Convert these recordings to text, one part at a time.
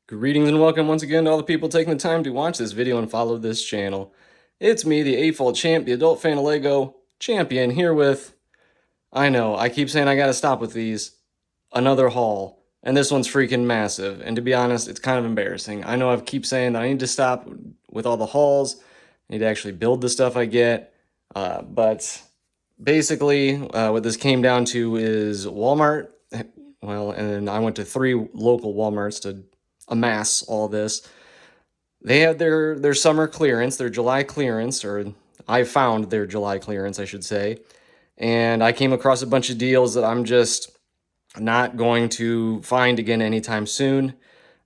Greetings and welcome once again to all the people taking the time to watch this video and follow this channel. It's me, the eightfold champ, the adult fan of Lego champion, here with, I know, I keep saying I gotta stop with these, another haul, and this one's freaking massive, and to be honest, it's kind of embarrassing. I know I keep saying that I need to stop with all the hauls, I need to actually build the stuff I get, but basically, what this came down to is Walmart, well, and I went to 3 local Walmarts to amass all this. They had their summer clearance, their July clearance, or I found their July clearance, I should say. And I came across a bunch of deals that I'm just not going to find again anytime soon.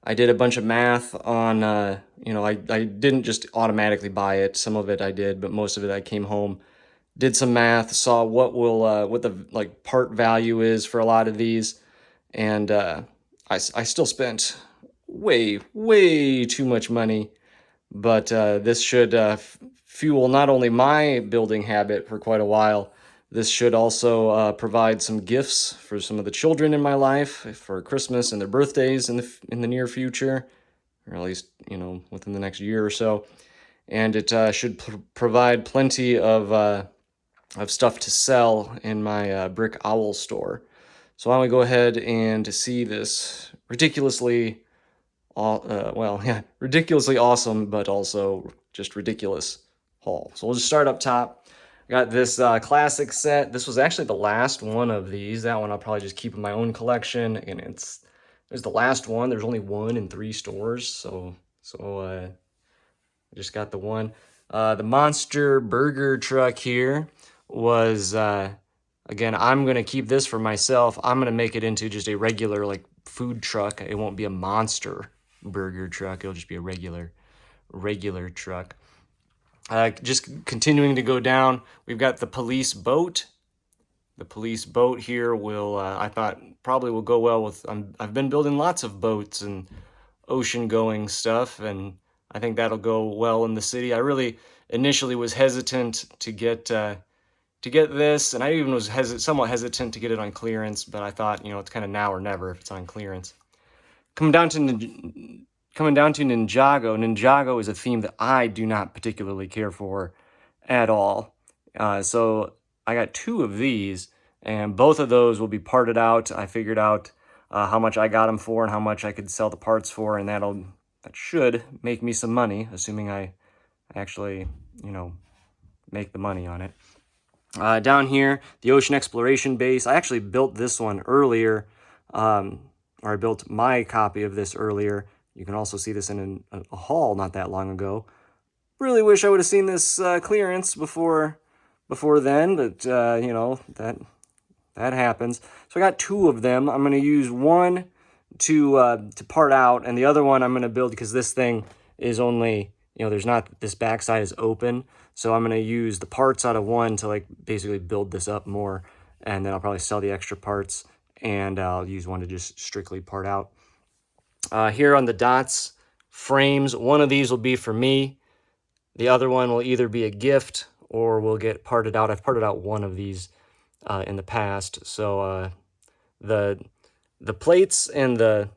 I did a bunch of math on, I didn't just automatically buy it. Some of it I did, but most of it I came home, did some math, saw what the like part value is for a lot of these, and I still spent way too much money, but this should fuel not only my building habit for quite a while, this should also provide some gifts for some of the children in my life for Christmas and their birthdays in the near future, or at least, within the next year or so. And it should provide plenty of stuff to sell in my Brick Owl store. So why don't we go ahead and see this ridiculously awesome, but also just ridiculous haul. So we'll just start up top. I got this classic set. This was actually the last one of these. That one I'll probably just keep in my own collection, and it's the last one. There's only one in 3 stores, so I just got the one. The monster burger truck here was again, I'm gonna keep this for myself. I'm gonna make it into just a regular like food truck. It won't be a monster burger truck. It'll just be a regular truck. Just continuing to go down, we've got the police boat. The police boat here will, I thought, probably will go well with, I've been building lots of boats and ocean-going stuff, and I think that'll go well in the city. I really initially was hesitant to get this, and I even was somewhat hesitant to get it on clearance, but I thought, it's kind of now or never if it's on clearance. Coming down to Ninjago. Ninjago is a theme that I do not particularly care for at all. So I got 2 of these, and both of those will be parted out. I figured out how much I got them for and how much I could sell the parts for, and that should make me some money, assuming I actually, make the money on it. Down here, the Ocean Exploration Base. I actually built this one earlier, or I built my copy of this earlier. You can also see this in a haul not that long ago. Really wish I would have seen this clearance before then, but that happens. So I got 2 of them. I'm going to use one to part out, and the other one I'm going to build because this thing is only, there's not, this backside is open. So I'm going to use the parts out of one to like basically build this up more, and then I'll probably sell the extra parts, and I'll use one to just strictly part out. Here on the dots frames, one of these will be for me. The other one will either be a gift or will get parted out. I've parted out one of these in the past. So the plates and the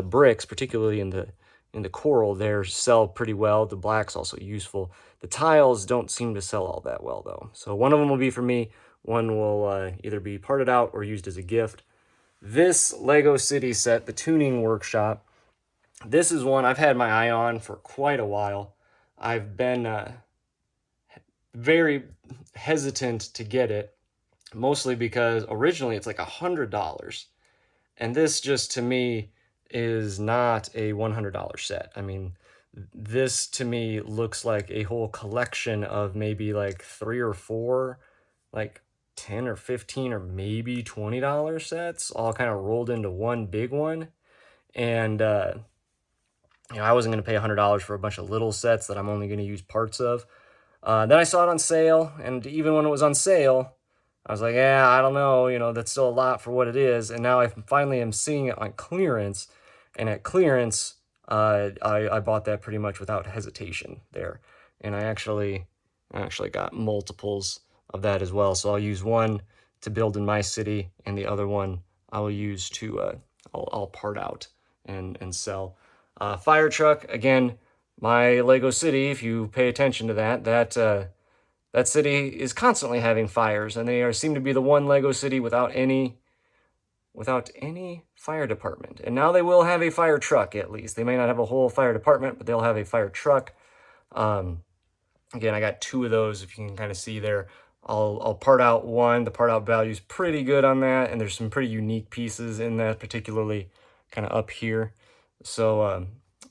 bricks, particularly in the coral there, sell pretty well. The black's also useful. The tiles don't seem to sell all that well though. So one of them will be for me. One will either be parted out or used as a gift. This Lego City set, the Tuning Workshop, this is one I've had my eye on for quite a while. I've been very hesitant to get it, mostly because originally it's like $100. And this just, to me, is not a $100 set. I mean, this to me looks like a whole collection of maybe like 3 or 4, like 10 or 15 or maybe $20 sets, all kind of rolled into one big one. And I wasn't going to pay $100 for a bunch of little sets that I'm only going to use parts of. Then I saw it on sale, and even when it was on sale, I was like, yeah, I don't know, that's still a lot for what it is. And now I finally am seeing it on clearance, and at clearance, I bought that pretty much without hesitation there. And I actually got multiples of that as well. So I'll use one to build in my city, and the other one I will use to, I'll part out and sell. Fire truck, again, my Lego city, if you pay attention to that city is constantly having fires, and they seem to be the one Lego city without any fire department. And now they will have a fire truck, at least. They may not have a whole fire department, but they'll have a fire truck. Again, I got 2 of those, if you can kind of see there. I'll part out one. The part out value is pretty good on that, and there's some pretty unique pieces in that, particularly kind of up here. So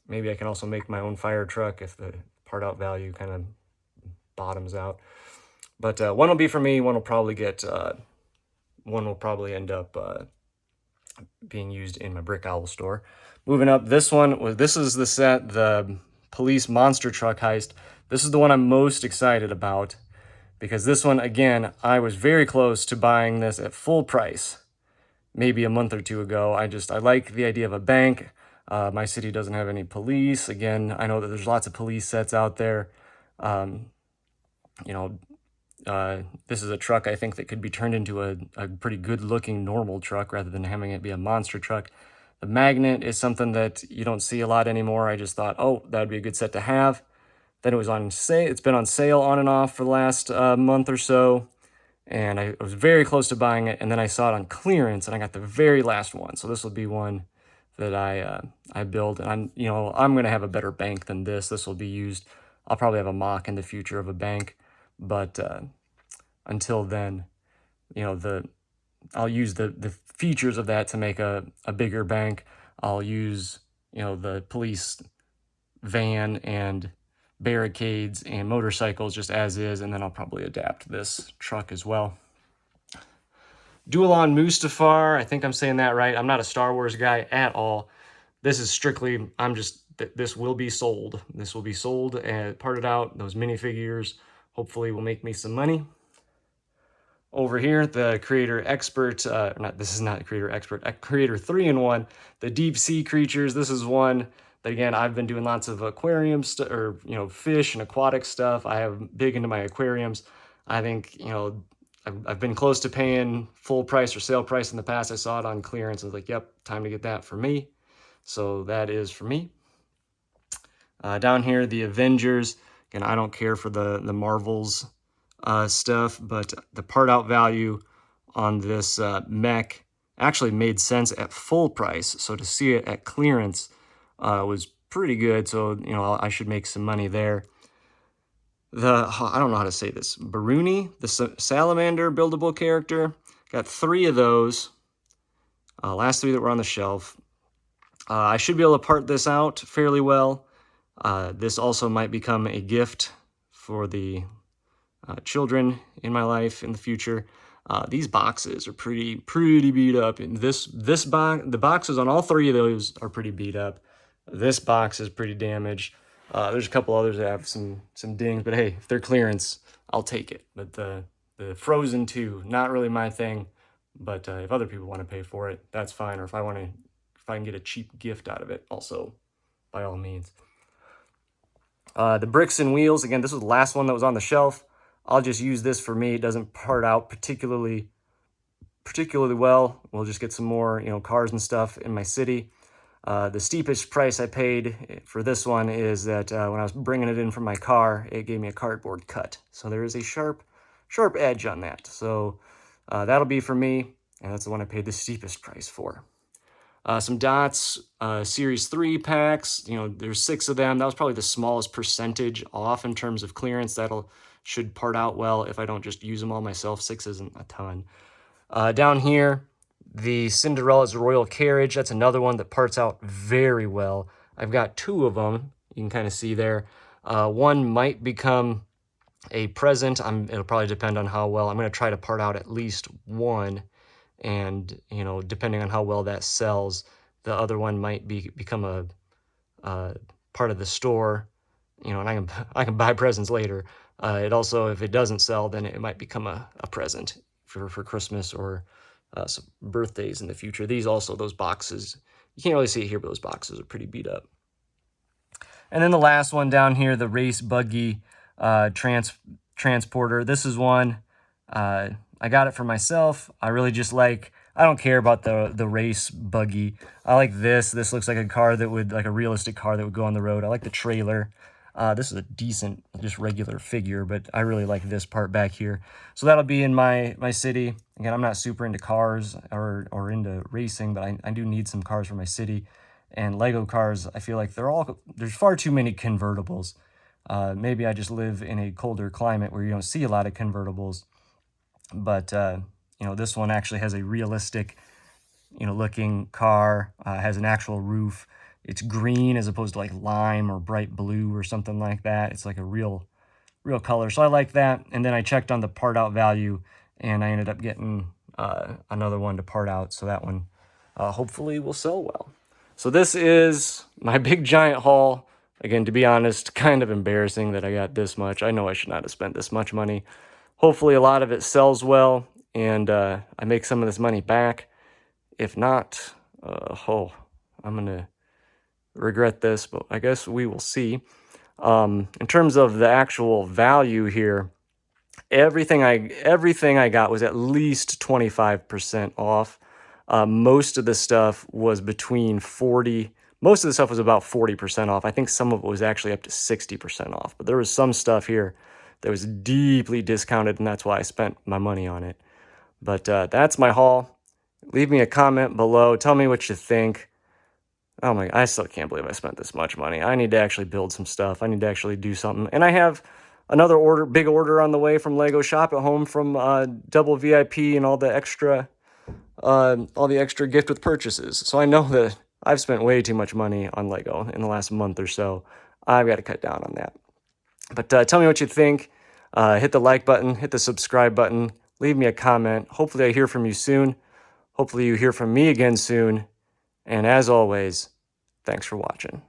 maybe I can also make my own fire truck if the part out value kind of bottoms out. But one will be for me. One will probably end up being used in my Brick Owl store. Moving up, this is the set, the police monster truck heist. This is the one I'm most excited about, because this one, again, I was very close to buying this at full price maybe a month or 2 ago. I like the idea of a bank. My city doesn't have any police. Again, I know that there's lots of police sets out there. You know, this is a truck I think that could be turned into a pretty good looking normal truck rather than having it be a monster truck. The magnet is something that you don't see a lot anymore. I just thought, oh, that would be a good set to have. Then it was on sale. It's been on sale on and off for the last month or so, and I was very close to buying it, and then I saw it on clearance, and I got the very last one. So this will be one that I build, and I'm gonna have a better bank than this. This will be used. I'll probably have a mock in the future of a bank, but until then, I'll use the features of that to make a bigger bank. I'll use the police van and barricades and motorcycles just as is, and then I'll probably adapt this truck as well. Dualon Mustafar, I think I'm saying that right. I'm not a Star Wars guy at all. This is strictly, this will be sold. This will be sold and parted out. Those minifigures hopefully will make me some money. Over here, the Creator Expert, this is not Creator Expert, Creator 3-in-1, the deep sea creatures. This is one that, again, I've been doing lots of aquarium fish and aquatic stuff. I have big into my aquariums. I think, I've been close to paying full price or sale price in the past. I saw it on clearance. I was like, yep, time to get that for me. So that is for me. Down here, the Avengers. Again, I don't care for the Marvels stuff, but the part out value on this mech actually made sense at full price. So to see it at clearance was pretty good. So, I should make some money there. I don't know how to say this, Baruni, the salamander buildable character. Got 3 of those. Last 3 that were on the shelf. I should be able to part this out fairly well. This also might become a gift for the children in my life in the future. These boxes are pretty beat up. And the boxes on all 3 of those are pretty beat up. This box is pretty damaged. There's a couple others that have some dings, but hey, if they're clearance, I'll take it. But the Frozen 2, not really my thing. But if other people want to pay for it, that's fine. Or if I can get a cheap gift out of it, also, by all means. The bricks and wheels, again, this was the last one that was on the shelf. I'll just use this for me. It doesn't part out particularly well. We'll just get some more, cars and stuff in my city. The steepest price I paid for this one is that when I was bringing it in from my car, it gave me a cardboard cut. So there is a sharp edge on that. So that'll be for me, and that's the one I paid the steepest price for. Some dots, Series 3 packs, there's 6 of them. That was probably the smallest percentage off in terms of clearance. Should part out well if I don't just use them all myself. 6 isn't a ton. Down here, the Cinderella's Royal Carriage. That's another one that parts out very well. I've got 2 of them. You can kind of see there. One might become a present. It'll probably depend on how well. I'm going to try to part out at least one. And, depending on how well that sells, the other one might become a part of the store, and I can buy presents later. It also, if it doesn't sell, then it might become a present for Christmas or some birthdays in the future. Those boxes, you can't really see it here, but those boxes are pretty beat up. And then the last one down here, the race buggy transporter. This is one, I got it for myself. I really just like I don't care about the race buggy. I like this. This looks like a car that would, like a realistic car that would go on the road. I like the trailer. This is a decent, just regular figure, but I really like this part back here. So that'll be in my city. Again, I'm not super into cars or into racing, but I do need some cars for my city. And Lego cars, I feel like there's far too many convertibles. Maybe I just live in a colder climate where you don't see a lot of convertibles. But, you know, this one actually has a realistic, you know, looking car, has an actual roof. It's green as opposed to like lime or bright blue or something like that. It's like a real color. So I like that. And then I checked on the part out value and I ended up getting another one to part out. So that one hopefully will sell well. So this is my big giant haul. Again, to be honest, kind of embarrassing that I got this much. I know I should not have spent this much money. Hopefully a lot of it sells well and I make some of this money back. If not, I'm going to regret this, but I guess we will see. In terms of the actual value here, everything I got was at least 25% off. Most of the stuff was between 40, most of the stuff was about 40% off. I think some of it was actually up to 60% off, but there was some stuff here that was deeply discounted, and that's why I spent my money on it. But that's my haul. Leave me a comment below. Tell me what you think. Oh my, I still can't believe I spent this much money. I need to actually build some stuff. I need to actually do something. And I have another big order on the way from Lego Shop at Home from Double VIP and all the extra gift with purchases. So I know that I've spent way too much money on Lego in the last month or so. I've got to cut down on that. But tell me what you think. Hit the like button, hit the subscribe button, leave me a comment. Hopefully I hear from you soon. Hopefully you hear from me again soon. And as always, thanks for watching.